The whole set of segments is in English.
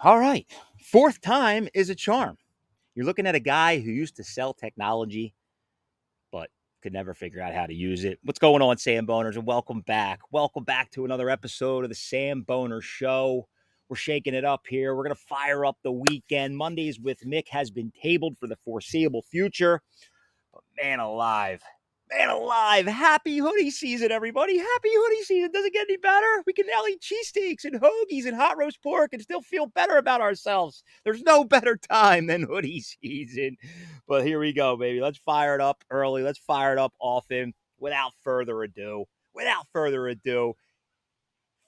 All right. Fourth time is a charm. You're looking at a guy who used to sell technology, but could never figure out how to use it. What's going on, Samboners? And welcome back. Welcome back to another episode of the Samboner Show. We're shaking it up here. We're going to fire up the weekend. Mondays with Mick has been tabled for the foreseeable future. But man alive. Man alive. Happy hoodie season, everybody. Happy hoodie season. Doesn't get any better. We can now eat cheesesteaks and hoagies and hot roast pork and still feel better about ourselves. There's no better time than hoodie season. But here we go, baby. Let's fire it up early. Let's fire it up often. Without further ado,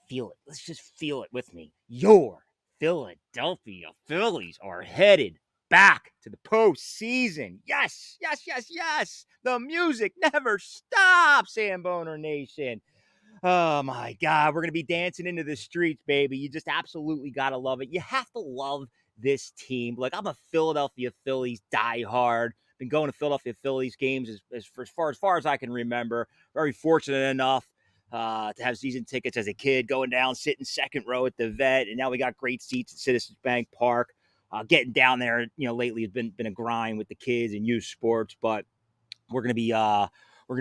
feel it. Let's just feel it with me. Your Philadelphia Phillies are headed back to the postseason. Yes, yes, yes, yes. The music never stops, Samboner Nation. Oh my God, we're going to be dancing into the streets, baby. You just absolutely got to love it. You have to love this team. Like, I'm a Philadelphia Phillies diehard. Been going to Philadelphia Phillies games as far as I can remember. Very fortunate enough to have season tickets as a kid, going down, sitting second row at the Vet, and now we got great seats at Citizens Bank Park. Getting down there, lately has been a grind with the kids and youth sports, but we're gonna be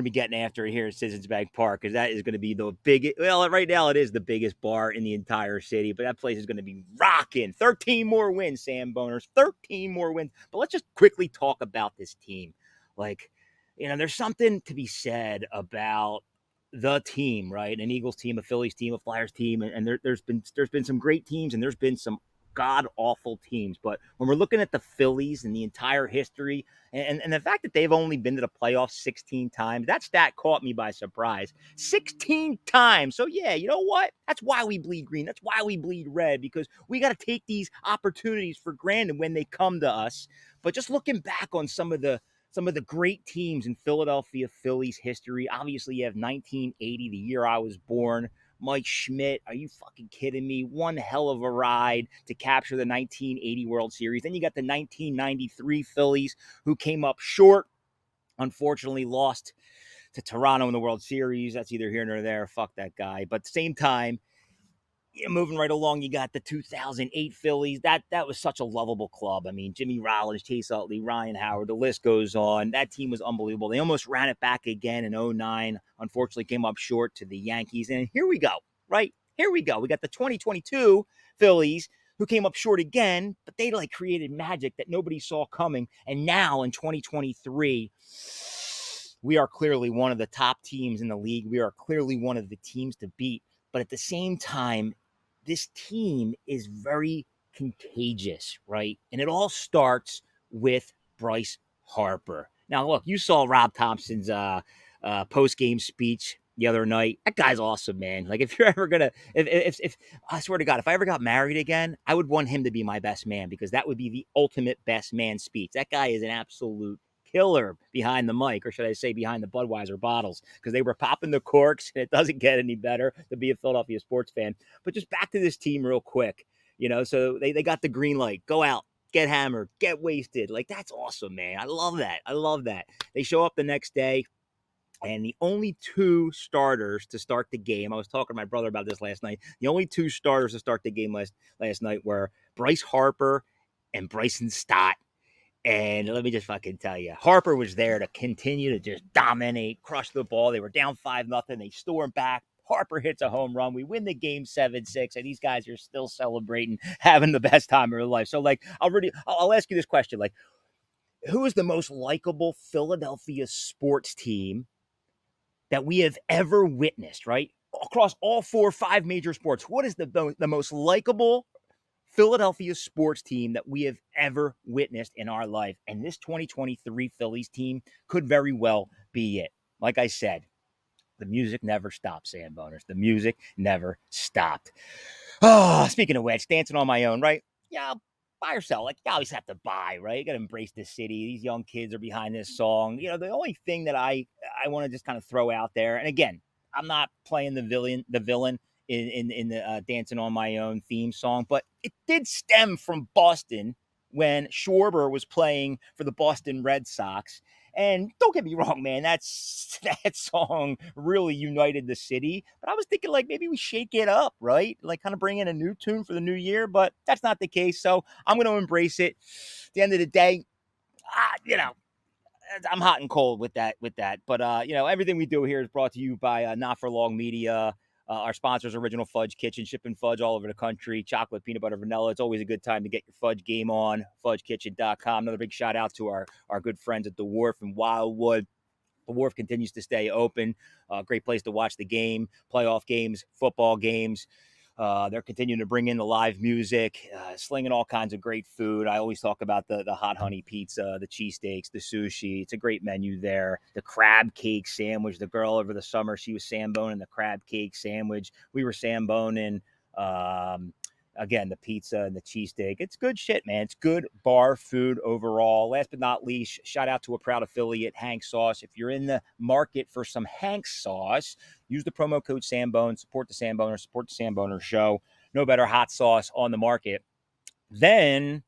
getting after it here at Citizens Bank Park because that is going to be the biggest. Well, right now it is the biggest bar in the entire city, but that place is going to be rocking. 13 more wins, Sam Boners. 13 more wins. But let's just quickly talk about this team. Like, there's something to be said about the team, right? An Eagles team, a Phillies team, a Flyers team, and there's been some great teams, and there's been some god awful teams. But when we're looking at the Phillies and the entire history, and the fact that they've only been to the playoffs 16 times, that stat caught me by surprise. 16 times. So yeah, you know what? That's why we bleed green. That's why we bleed red, because we got to take these opportunities for granted when they come to us. But just looking back on some of the great teams in Philadelphia Phillies history. Obviously, you have 1980, the year I was born. Mike Schmidt, are you fucking kidding me? One hell of a ride to capture the 1980 World Series. Then you got the 1993 Phillies, who came up short. Unfortunately, lost to Toronto in the World Series. That's either here nor there. Fuck that guy. But at the same time, moving right along, you got the 2008 Phillies. That was such a lovable club. I mean, Jimmy Rollins, Chase Utley, Ryan Howard, the list goes on. That team was unbelievable. They almost ran it back again in 2009. Unfortunately, came up short to the Yankees. And here we go, right? Here we go. We got the 2022 Phillies, who came up short again, but they created magic that nobody saw coming. And now in 2023, we are clearly one of the top teams in the league. We are clearly one of the teams to beat. But at the same time, this team is very contagious, right? And it all starts with Bryce Harper. Now, look, you saw Rob Thompson's post-game speech the other night. That guy's awesome, man. Like, if you're ever gonna, if I swear to God, if I ever got married again, I would want him to be my best man, because that would be the ultimate best man speech. That guy is an absolute killer behind the mic, or should I say behind the Budweiser bottles, because they were popping the corks, and it doesn't get any better to be a Philadelphia sports fan. But just back to this team real quick, so they got the green light. Go out, get hammered, get wasted. Like, that's awesome, man. I love that. They show up the next day, and the only two starters to start the game, I was talking to my brother about this last night, the only two starters to start the game last night were Bryce Harper and Bryson Stott. And let me just fucking tell you, Harper was there to continue to just dominate, crush the ball. They were down 5-0. They storm back. Harper hits a home run. We win the game 7-6, and these guys are still celebrating, having the best time of their life. So, I'll ask you this question. Who is the most likable Philadelphia sports team that we have ever witnessed, right? Across all 4 or 5 major sports, what is the most likable Philadelphia sports team that we have ever witnessed in our life? And this 2023 Phillies team could very well be it. Like I said, the music never stops, Samboners. The music never stopped. Oh, speaking of which, dancing on my own, right? Yeah, buy or sell. You always have to buy, right? You got to embrace the city. These young kids are behind this song. The only thing that I want to just kind of throw out there, and again, I'm not playing the villain in the Dancing on My Own theme song, but it did stem from Boston when Schwarber was playing for the Boston Red Sox, And don't get me wrong, man, that song really united the city. But I was thinking like maybe we shake it up, right? Like kind of bring in a new tune for the new year. But that's not the case. So I'm going to embrace it. At the end of the day, I'm hot and cold with that. But everything we do here is brought to you by Not For Long Media. Our sponsors, Original Fudge Kitchen, shipping fudge all over the country, chocolate, peanut butter, vanilla. It's always a good time to get your fudge game on, fudgekitchen.com. Another big shout out to our good friends at the Wharf in Wildwood. The Wharf continues to stay open. Great place to watch the game, playoff games, football games. They're continuing to bring in the live music, slinging all kinds of great food. I always talk about the hot honey pizza, the cheesesteaks, the sushi. It's a great menu there. The crab cake sandwich. The girl over the summer, she was samboning the crab cake sandwich. We were samboning. Again, the pizza and the cheesesteak. It's good shit, man. It's good bar food overall. Last but not least, shout out to a proud affiliate, Hank Sauce. If you're in the market for some Hank Sauce, use the promo code Sambone. Support the Samboner. Support the Samboner Show. No better hot sauce on the market than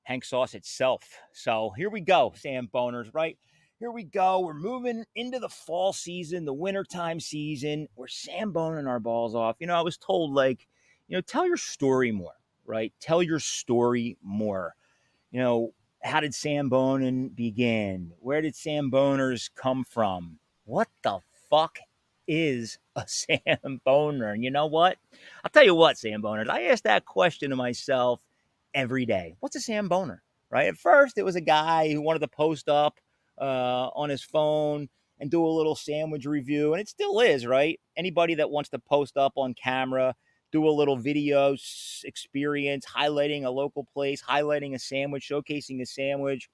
Hank Sauce itself. So here we go, Samboners, right? Here we go. We're moving into the fall season, the wintertime season. We're samboning our balls off. I was told, like, tell your story more, right? Tell your story more. How did samboning begin? Where did samboners come from? What the fuck is a samboner? And you know what? I'll tell you what, samboners. I ask that question to myself every day. What's a samboner, right? At first, it was a guy who wanted to post up on his phone and do a little sandwich review, and it still is, right? Anybody that wants to post up on camera, do a little video experience, highlighting a local place, highlighting a sandwich, showcasing a sandwich.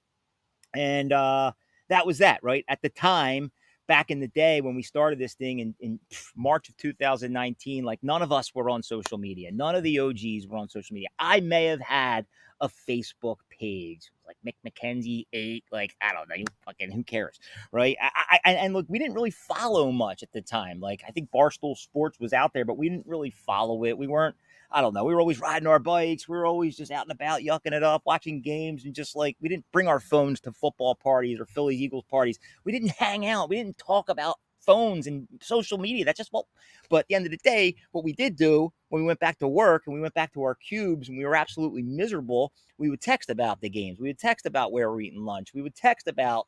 And that was that, right? At the time, back in the day when we started this thing in March of 2019, like none of us were on social media. None of the OGs were on social media. I may have had a Facebook page, like Mick McKenzie 8, like, I don't know, who cares, right? And look, we didn't really follow much at the time. Like, I think Barstool Sports was out there, but we didn't really follow it. We weren't, I don't know. We were always riding our bikes. We were always just out and about, yucking it up, watching games, and just like we didn't bring our phones to football parties or Phillies Eagles parties. We didn't hang out. We didn't talk about phones and social media. That's just what. But at the end of the day, what we did do when we went back to work and we went back to our cubes and we were absolutely miserable, we would text about the games. We would text about where we're eating lunch. We would text about,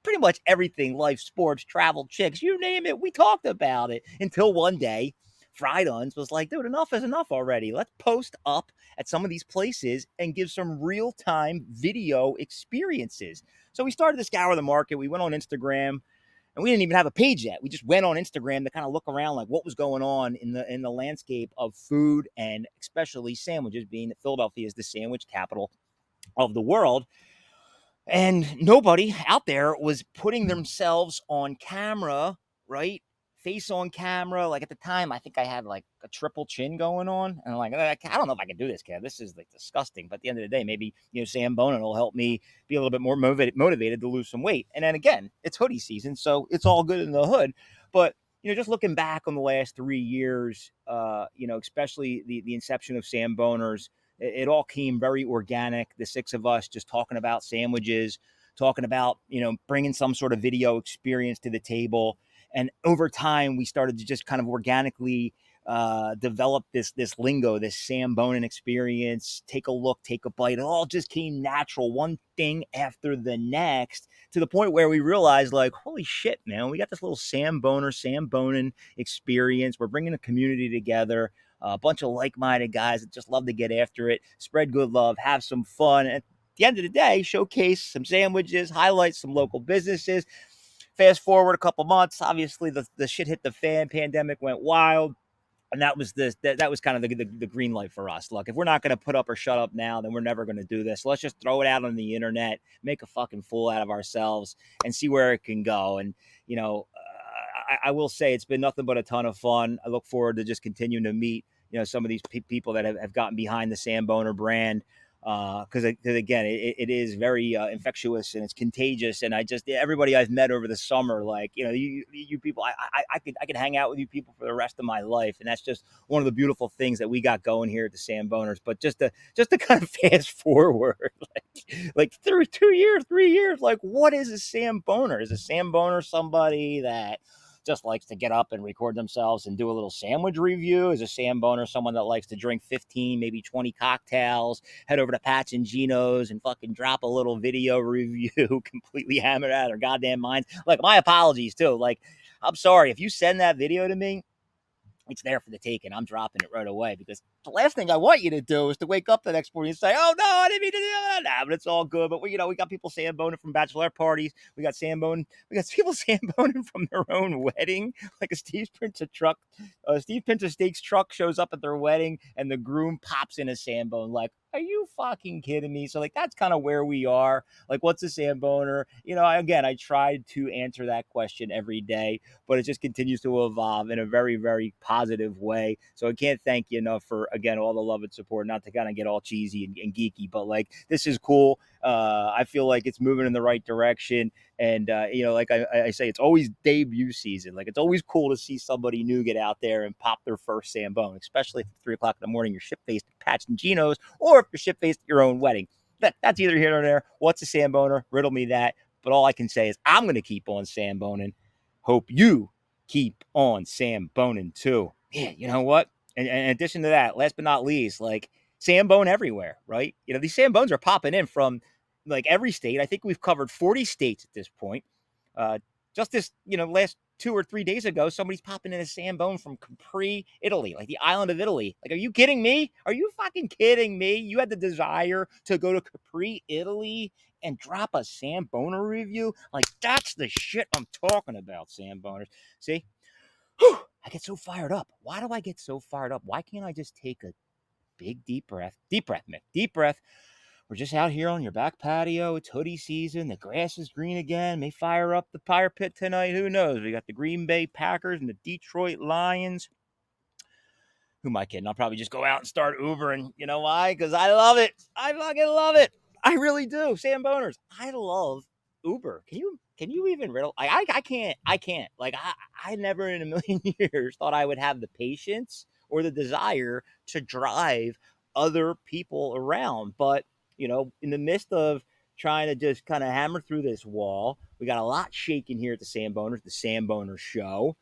pretty much everything, life, sports, travel, chicks, you name it. We talked about it until one day, Friduns was like, dude, enough is enough already. Let's post up at some of these places and give some real-time video experiences. So we started to scour the market. We went on Instagram, and we didn't even have a page yet. We just went on Instagram to kind of look around, like what was going on in the landscape of food and especially sandwiches, being that Philadelphia is the sandwich capital of the world. And nobody out there was putting themselves on camera, right? Face on camera. Like at the time, I think I had like a triple chin going on. And I'm like, I don't know if I can do this, Kev. This is like disgusting. But at the end of the day, maybe, Samboning will help me be a little bit more motivated to lose some weight. And then again, it's hoodie season, so it's all good in the hood. But, just looking back on the last 3 years, especially the inception of Samboners, it all came very organic. The six of us just talking about sandwiches, talking about, bringing some sort of video experience to the table. And over time, we started to just kind of organically develop this lingo, this Samboning experience. Take a look, take a bite. It all just came natural, one thing after the next, to the point where we realized, like, holy shit, man, we got this little Samboning experience. We're bringing a community together. A bunch of like-minded guys that just love to get after it, spread good love, have some fun. And at the end of the day, showcase some sandwiches, highlight some local businesses. Fast forward a couple months, obviously the shit hit the fan. Pandemic went wild. And that was that was kind of the green light for us. Look, if we're not going to put up or shut up now, then we're never going to do this. So let's just throw it out on the internet, make a fucking fool out of ourselves, and see where it can go. And, I will say it's been nothing but a ton of fun. I look forward to just continuing to meet, some of these people that have gotten behind the Samboner brand. because again, it is very infectious and it's contagious. And everybody I've met over the summer, like, you people, I could hang out with you people for the rest of my life, and that's just one of the beautiful things that we got going here at the Samboners. But just to kind of fast forward, like 2 years, 3 years, like, what is a Samboner? Is a Samboner somebody that just likes to get up and record themselves and do a little sandwich review? Is a Samboner someone that likes to drink 15, maybe 20 cocktails, head over to Pat's and Gino's and fucking drop a little video review, completely hammered out of their goddamn minds? Like, my apologies too. Like, I'm sorry if you send that video to me. It's there for the taking. I'm dropping it right away, because the last thing I want you to do is to wake up the next morning and say, "Oh no, I didn't mean to do that." Nah, but it's all good. But we got people samboning from bachelorette parties. We got people samboning from their own wedding. Like, Steve Pinter Steaks truck shows up at their wedding, and the groom pops in a sambone. Like, are you fucking kidding me? So, like, that's kind of where we are. Like, what's a Samboner? I tried to answer that question every day, but it just continues to evolve in a very, very positive way. So I can't thank you enough for, again, all the love and support. Not to kind of get all cheesy and geeky, but, like, this is cool. I feel like it's moving in the right direction. And, like I say, it's always debut season. Like, it's always cool to see somebody new get out there and pop their first Sambone, especially if it's 3 o'clock in the morning, you're shit-faced at Pat's and Gino's, or if you're shit-faced at your own wedding. That's either here or there. What's a Samboner? Riddle me that. But all I can say is I'm going to keep on Samboning. Hope you keep on Samboning too. Yeah, you know what? And in addition to that, last but not least, like, Sambone everywhere, right? These Sambones are popping in from, like, every state. I think we've covered 40 states at this point. Just this, last 2 or 3 days ago, somebody's popping in a Sambone from Capri, Italy, like the island of Italy. Like, are you kidding me? Are you fucking kidding me? You had the desire to go to Capri, Italy, and drop a Samboner review? Like, that's the shit I'm talking about, Samboners. See? Whew, I get so fired up. Why do I get so fired up? Why can't I just take a big deep breath? Deep breath, Mick. Deep breath. We're just out here on your back patio. It's hoodie season. The grass is green again. May fire up the fire pit tonight. Who knows? We got the Green Bay Packers and the Detroit Lions. Who am I kidding? I'll probably just go out and start Ubering. You know why? Because I love it. I fucking love it. I really do. Samboners, I love Uber. Can you even riddle? I can't. Like, I never in a million years thought I would have the patience or the desire to drive other people around. But, in the midst of trying to just kind of hammer through this wall, we got a lot shaking here at the Samboners, the Samboner Show.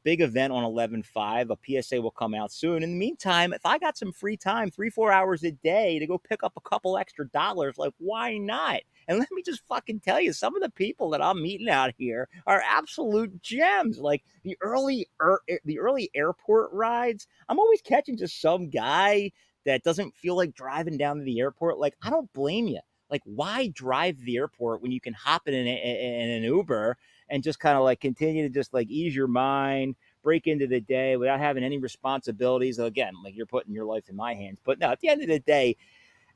Big event on 11/5. A PSA will come out soon. In the meantime, if I got some free time, 3-4 hours a day to go pick up a couple extra dollars, like, why not? And let me just fucking tell you, some of the people that I'm meeting out here are absolute gems. Like, the early airport rides, I'm always catching just some guy that doesn't feel like driving down to the airport. Like, I don't blame you. Like, why drive to the airport when you can hop in an Uber and just kind of, like, continue to just, like, ease your mind, break into the day without having any responsibilities? Again, like, you're putting your life in my hands. But no, at the end of the day,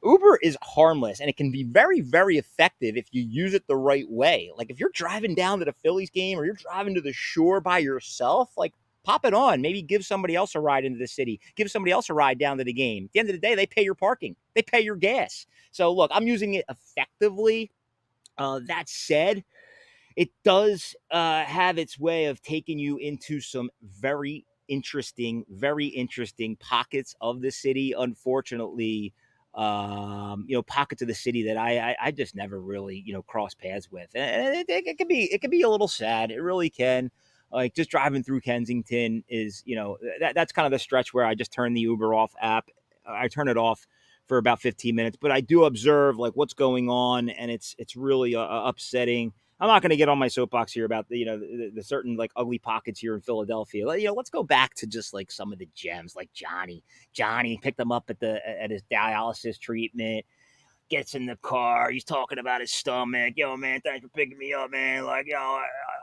Uber is harmless, and it can be very, very effective if you use it the right way. Like, if you're driving down to the Phillies game or you're driving to the shore by yourself, like, pop it on. Maybe give somebody else a ride into the city. Give somebody else a ride down to the game. At the end of the day, they pay your parking. They pay your gas. So, look, I'm using it effectively. That said, it does have its way of taking you into some very interesting pockets of the city. Unfortunately, pockets of the city that I just never really, cross paths with. And it can be a little sad. It really can. Like, just driving through Kensington is, that's kind of the stretch where I just turn the Uber off app. I turn it off for about 15 minutes, but I do observe, like, what's going on, and it's really upsetting. I'm not going to get on my soapbox here about the certain, like, ugly pockets here in Philadelphia. Let's go back to just, like, some of the gems, like Johnny. Johnny picked him up at his dialysis treatment. Gets in the car. He's talking about his stomach. Yo, man, thanks for picking me up, man. Like,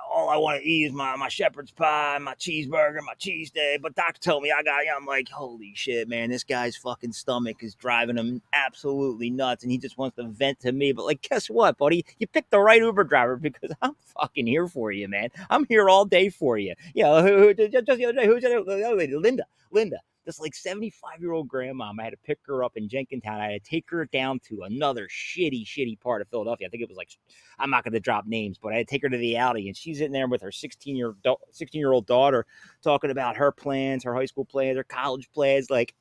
all I want to eat is my shepherd's pie, my cheeseburger, my cheesesteak. But doctor told me I'm like, holy shit, man, this guy's fucking stomach is driving him absolutely nuts, and he just wants to vent to me. But, like, guess what, buddy? You picked the right Uber driver, because I'm fucking here for you, man. I'm here all day for you. Just the other day, who's the other lady? Linda. This like 75-year-old grandmom. I had to pick her up in Jenkintown. I had to take her down to another shitty part of Philadelphia. I think it was like, I'm not going to drop names, but I had to take her to the alley, and she's in there with her 16-year-old daughter talking about her plans, her high school plans, her college plans. Like,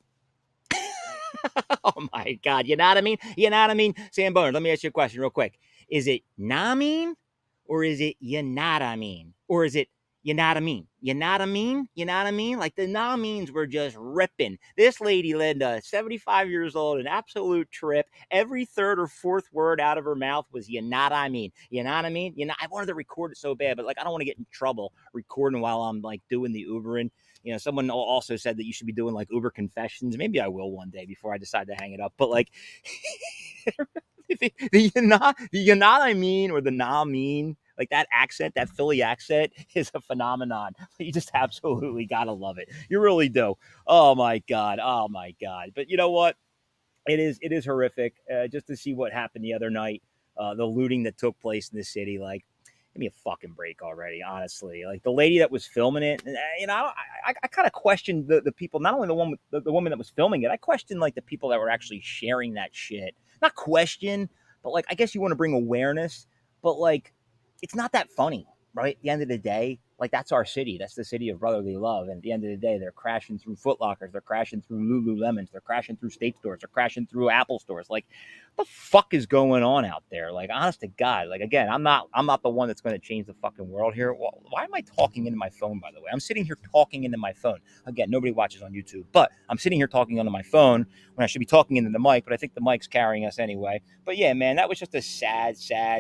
oh my God. You know what I mean? You know what I mean? Samboner, let me ask you a question real quick. Is it nah mean? Or is it you not I mean? Or is it you not I mean? You not I mean? You know what I mean? Like the nah means were just ripping. This lady led 75 years old, an absolute trip. Every third or fourth word out of her mouth was you not I mean. You know what I mean? You know, I wanted to record it so bad, but like I don't want to get in trouble recording while I'm like doing the Ubering. You know, someone also said that you should be doing like Uber confessions. Maybe I will one day before I decide to hang it up. But like the you not I mean, or the nah mean, like that accent, that Philly accent is a phenomenon. You just absolutely gotta love it. You really do. Oh my God. Oh my God. But you know what? It is horrific. Just to see what happened the other night, the looting that took place in the city. Like, give me a fucking break already, honestly. Like the lady that was filming it, you know, I kind of questioned the people, not only the woman that was filming it. I questioned like the people that were actually sharing that shit. Not question, but like I guess you want to bring awareness, but like it's not that funny, right? At the end of the day, like that's our city. That's the city of brotherly love. And at the end of the day, they're crashing through Foot Lockers, they're crashing through Lululemons, they're crashing through state stores, they're crashing through Apple stores. Like, what the fuck is going on out there? Like, honest to God, like again, I'm not the one that's going to change the fucking world here. Well, why am I talking into my phone, by the way? I'm sitting here talking into my phone. Again, nobody watches on YouTube, but I'm sitting here talking onto my phone when I should be talking into the mic, but I think the mic's carrying us anyway. But yeah, man, that was just a sad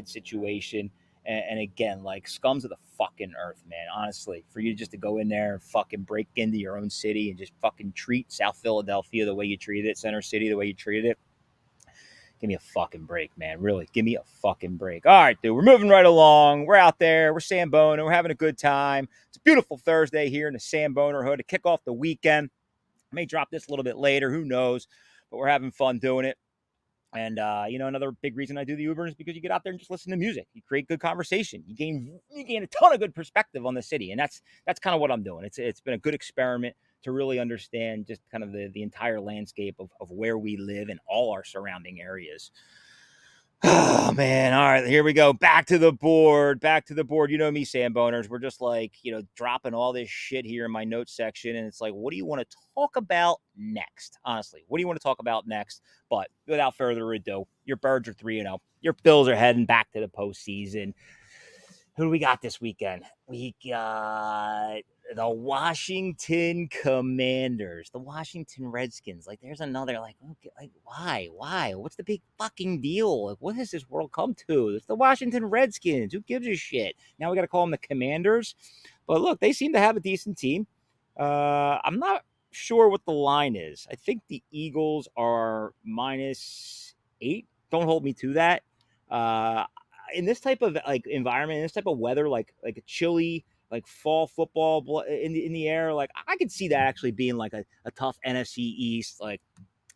situation. And again, like scums of the fucking earth, man. Honestly, for you just to go in there and fucking break into your own city and just fucking treat South Philadelphia the way you treated it, Center City the way you treated it. Give me a fucking break, man. Really, give me a fucking break. All right, dude, we're moving right along. We're out there. We're Samboning. We're having a good time. It's a beautiful Thursday here in the Samboner Hood to kick off the weekend. I may drop this a little bit later. Who knows? But we're having fun doing it. And, you know, another big reason I do the Uber is because you get out there and just listen to music. You create good conversation. You gain a ton of good perspective on the city. And that's kind of what I'm doing. It's been a good experiment to really understand just kind of the entire landscape of where we live and all our surrounding areas. Oh, man. All right, here we go. Back to the board. You know me, Samboners. We're just like, you know, dropping all this shit here in my notes section. And it's like, what do you want to talk about next? Honestly, what do you want to talk about next? But without further ado, your Birds are 3-0. Your Phils are heading back to the postseason. Who do we got this weekend? We got the Washington Commanders, the Washington Redskins. Like, there's another, like, okay, like, why? What's the big fucking deal? Like, what has this world come to? It's the Washington Redskins. Who gives a shit? Now we got to call them the Commanders. But look, they seem to have a decent team. I'm not sure what the line is. I think the Eagles are -8. Don't hold me to that. In this type of like environment, in this type of weather, like a chilly, like fall football in the air, like I could see that actually being like a tough NFC East, like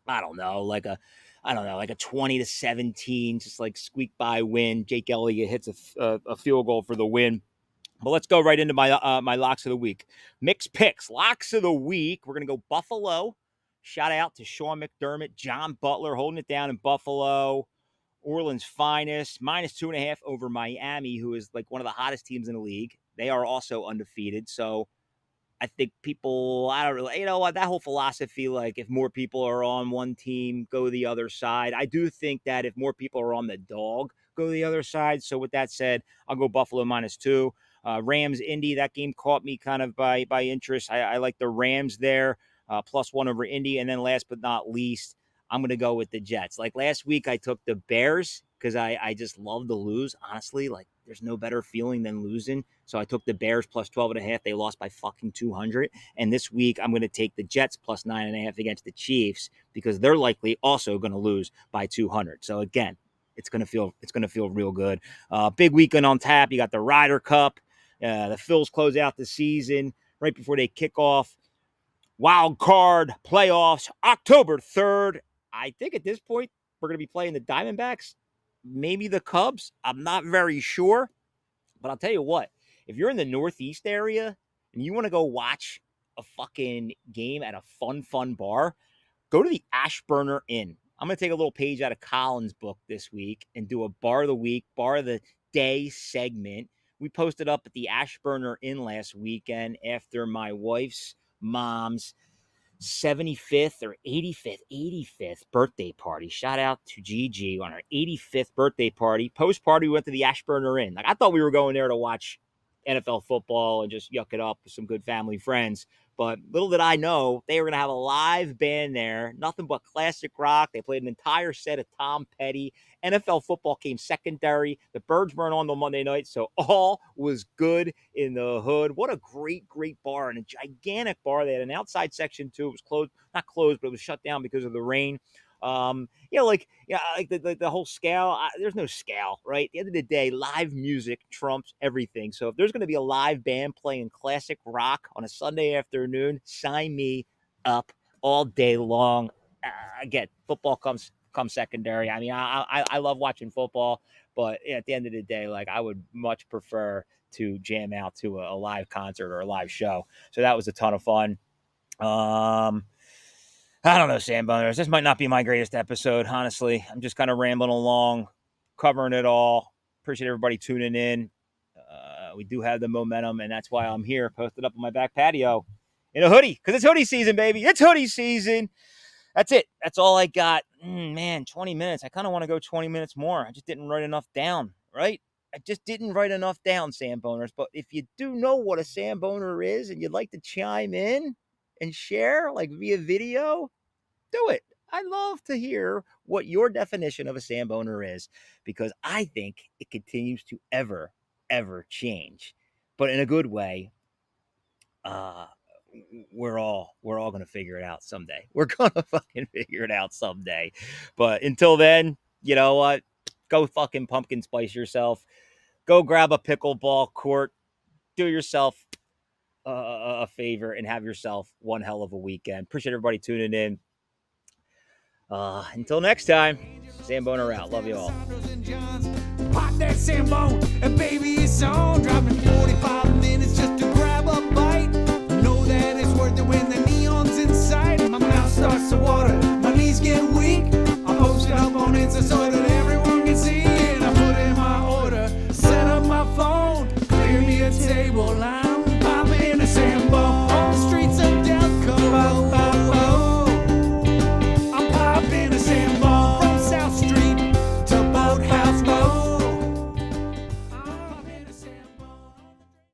I don't know, like a 20-17, just like squeak by win. Jake Elliott hits a field goal for the win. But let's go right into my my locks of the week. Mick's picks, locks of the week. We're gonna go Buffalo. Shout out to Sean McDermott, John Butler holding it down in Buffalo. Orleans finest, -2.5 over Miami, who is like one of the hottest teams in the league. They are also undefeated. So I think people, I don't really, you know what, that whole philosophy, like if more people are on one team, go the other side. I do think that if more people are on the dog, go the other side. So with that said, I'll go Buffalo -2. Rams, Indy, that game caught me kind of by interest. I like the Rams there, +1 over Indy. And then last but not least, I'm going to go with the Jets. Like last week, I took the Bears because I just love to lose. Honestly, like there's no better feeling than losing. So I took the Bears +12.5. They lost by fucking 200. And this week, I'm going to take the Jets +9.5 against the Chiefs because they're likely also going to lose by 200. So again, it's going to feel real good. Big weekend on tap. You got the Ryder Cup. The Phils close out the season right before they kick off wild card playoffs October 3rd. I think at this point, we're going to be playing the Diamondbacks, maybe the Cubs. I'm not very sure. But I'll tell you what, if you're in the Northeast area and you want to go watch a fucking game at a fun bar, go to the Ashburner Inn. I'm going to take a little page out of Colin's book this week and do a bar of the week, bar of the day segment. We posted up at the Ashburner Inn last weekend after my wife's mom's 75th or 85th birthday party. Shout out to Gigi on her 85th birthday party. Post party, we went to the Ashburner Inn. Like, I thought we were going there to watch NFL football and just yuck it up with some good family friends. But little did I know, they were going to have a live band there, nothing but classic rock. They played an entire set of Tom Petty. NFL football came secondary. The Birds weren't on the Monday night, so all was good in the hood. What a great bar, and a gigantic bar. They had an outside section too. It was closed, not closed, but it was shut down because of the rain. Like the whole scale. There's no scale, right? At the end of the day, live music trumps everything. So if there's going to be a live band playing classic rock on a Sunday afternoon, sign me up all day long. Again, football comes secondary. I mean, I love watching football, but at the end of the day, like, I would much prefer to jam out to a live concert or a live show. So that was a ton of fun. I don't know, Samboners. This might not be my greatest episode, honestly. I'm just kind of rambling along, covering it all. Appreciate everybody tuning in. We do have the momentum, and that's why I'm here, posted up on my back patio in a hoodie, because it's hoodie season, baby. It's hoodie season. That's it. That's all I got. Man, 20 minutes. I kind of want to go 20 minutes more. I just didn't write enough down, right? I just didn't write enough down, Samboners. But if you do know what a Samboner is and you'd like to chime in and share, like via video, do it. I love to hear what your definition of a Samboner is, because I think it continues to ever change, but in a good way. We're all going to figure it out someday. We're going to fucking figure it out someday. But until then, you know what? Go fucking pumpkin spice yourself. Go grab a pickleball court. Do yourself a favor and have yourself one hell of a weekend. Appreciate everybody tuning in. Until next time, Samboner out. Love you all. Pop that Sambone, and baby, it's on. Dropping 45 minutes.